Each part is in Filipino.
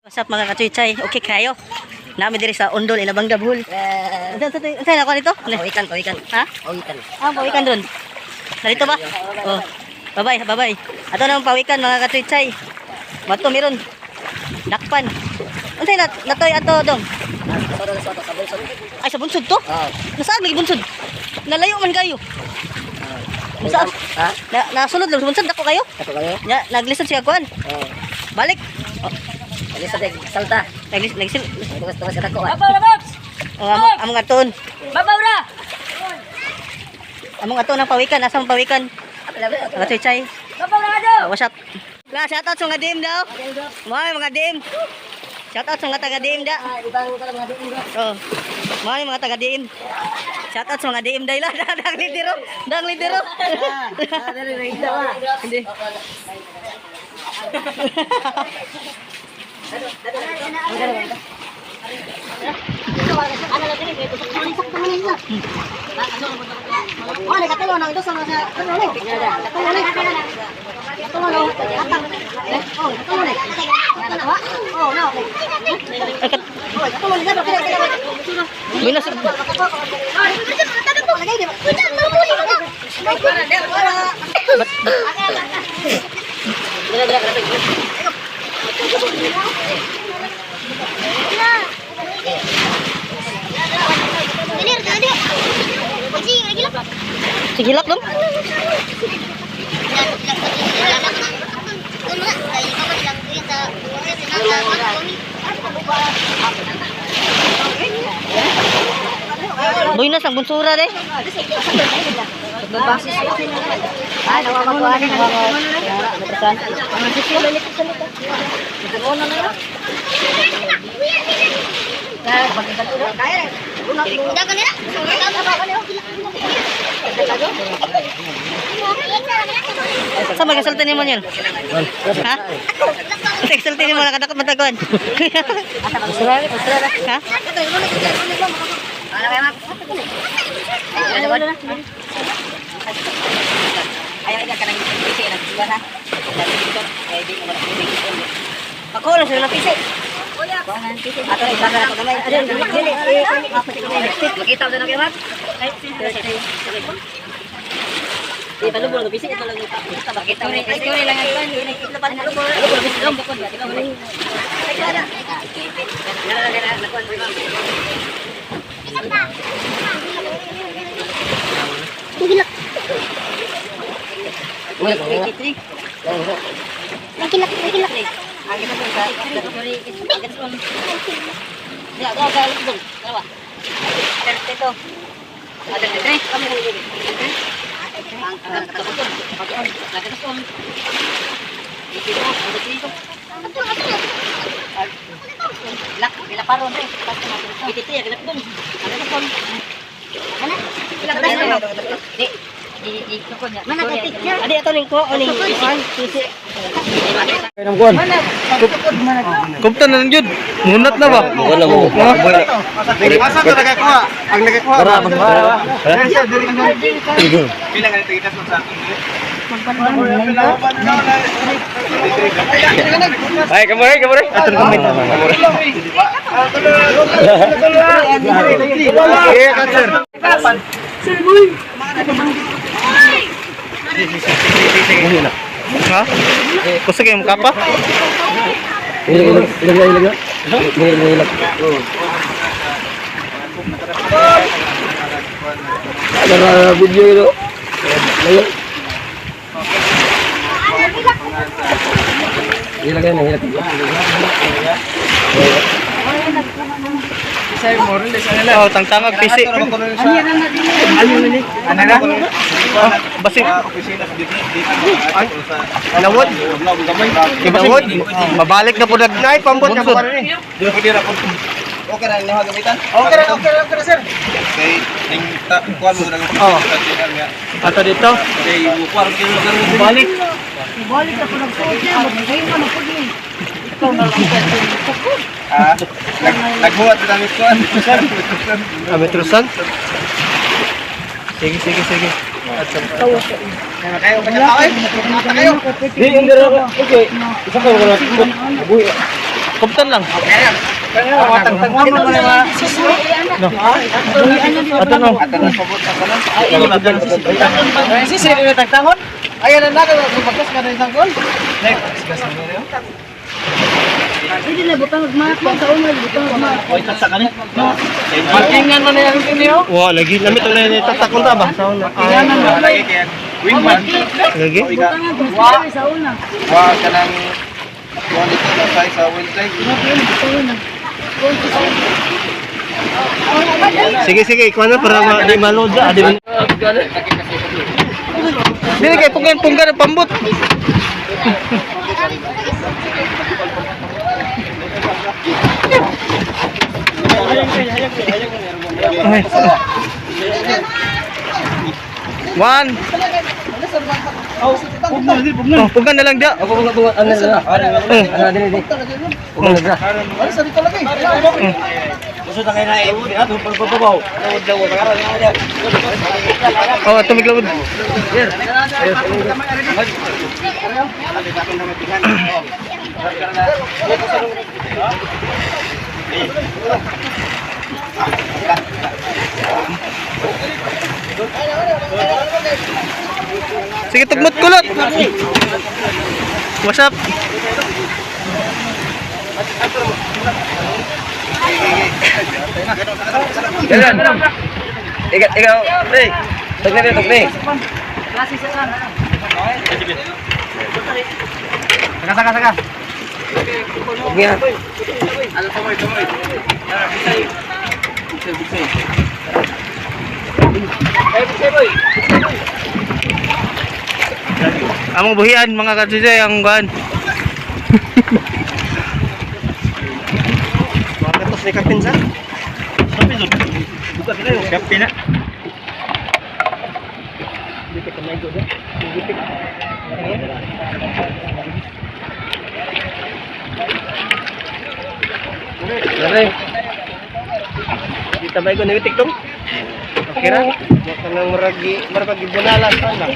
What's up mga katuichay? Okay kayo? Nami diri sa Undol Ilabang Dabhul. Saan ako nito? Pawikan. Ha? Pawikan. Pawikan doon. Narito ba? Oh. Babay. Ato na ang pawikan mga katuichay. Mato meron. Dakpan. Unsay natoy ato dong? Ay sa bunsod to? Nasaan lagi bunsod? Nalayo man kayo. Nasaan? Ha? Nasulod lang sa bunsod ako kayo? Kato kayo? Ya, naglisod siya kuan. Balik. Ali sa salta. Naglisod. Tuwas ka tako. Babaw na, Babs! Among aton. Babaw na! Among aton ang pawikan, asa ang pawikan? Katuichay. Babaw na ka daw! What's up? Shoutout sa mga DM daw. Mga DM. Shoutout sa mga taga DM da. Ibang ka mga din bro. Oh. Mga taga DM. Shoutout sa mga DM dai la. Dang lidero. Hindi. Sige lak dong. Boy na sang bunsura deh. Berbasis. Nawawakuan ni napesan. Sa mag-exaltin ni mo niyan? Ha? Exaltin ni mo nakadakot matagon. Ha? Ayaw ka nang pisi na buwan ha. Kaya di mo na pisi. Ako lang sila pisi. Ato isa ka na gamay. Makita mo na kayo mat. Di pa lubol pisi ito lang ita. Makita mo. Ay lang ito. Ito pa lubol. Lubol pisi lang dikon ba. Nagilak. Agad na sa agad sa. Ya, agad dong. Dalawa. Ito. Ada tre. Kami lang dito. Lak, bila paron eh. Iti tiya ganap dun. Ada pun. Mana? Ilang tayo? Di tukod niya. Mana ka tiya? Adi ato ning ko oning kuan sisi. Kumta na lang yun. Ngunat na ba? Wala mo. Asa ka nagkakuha? Ang nagkakuha. Pila ka tigitas mo sa akin? Ay, kamuray. Ato na kumit. Iya kan sir. Ha? Kusog yung kapa? Ilag. Ada video itu. Ilag. Oh, tangtangag pisi. Ano na? Basi. Lawod. Lawod. Mabalik na po nagnay pambot na po rin. Okay na niya gamitan? Okay na sir. Okay, ning kuan mo na Oh. Ato dito. Okay, kuan kilo lang Balik. naghuwat na namin kuan. Metrusan. Sige. Kayo kayo. Di, hindi na. Okay. Isa ka wala. Buhi. Kuptan lang. Tagtagwan mo na mga. No. Ato no. Sisi ni tagtangon. Ayan na nato magkas ka na isang gol. Hindi na butang magmak sa una, butang magmak. Oy tatsa ka ni. No. Parkingan mo na yang kinyo. Wa lagi lamit na ni tatakon ta ba? Sa una. Parkingan mo lagi kay win man. Lagi. Butang ang gusto sa una. Wa kanang quality na size sa win side. Sige, ikuha na para di malod sa. Dili kay punggan ang pambot. Okay. One. Oh, punggan na lang dia. Ako bunga ano na. Ano din. Bunga na. Gusto ta kay na ato pagbabaw. Oh, ito miglawod. Sige, tugmot kulot. What's up? Jalan. Ikaw, hey. Tugni. Saka. Nga. Among buhian mga katsujay ang guan. Bakit tos ni kapin sa? Buka sila yung kapin na. Dali. Kita ba ko nitik dong? Kira, wala nang maragi bunalan sana.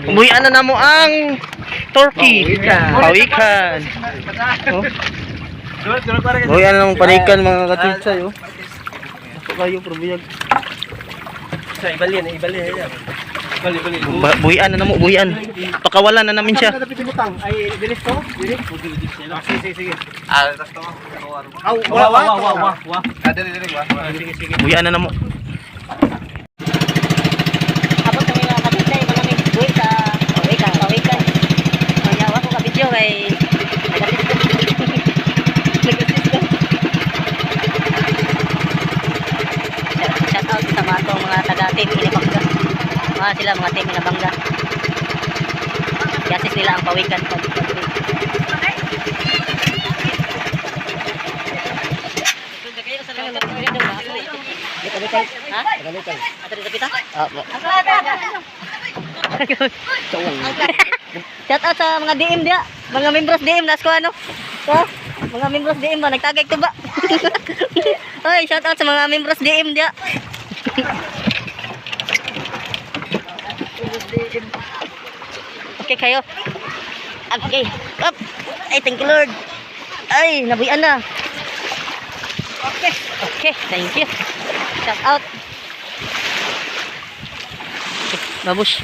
Umuwian na namo ang turkey. Pawikan. Oh. Umuwian na namo panikan mga katritsay. Oh. Ako kayo, probiyag. Buhian na namo, buhian. Pakawalan na namin siya. Ay, dilis to? Dilis? Sige, sige. Buhian na namo. Abot kami mga kapitay, mga may buhay sa pawikan. Kaya ako ka-video kay nag-assist ko. Shout out sa mga tong mga taga-team Inabangga. Mga sila mga team Inabangga. I-assist nila ang pawikan. Ha? Ato dito pita? Shout out sa mga DM dia, mga members DM nas ko ano. Ha? Mga members DM ba nagtagay to ba? Hoy, shout out sa mga members DM dia. Okay kayo. Okay. Up. Ay, thank you Lord. Ay, nabuyan na. Okay, thank you. Shout out. Okay, babush.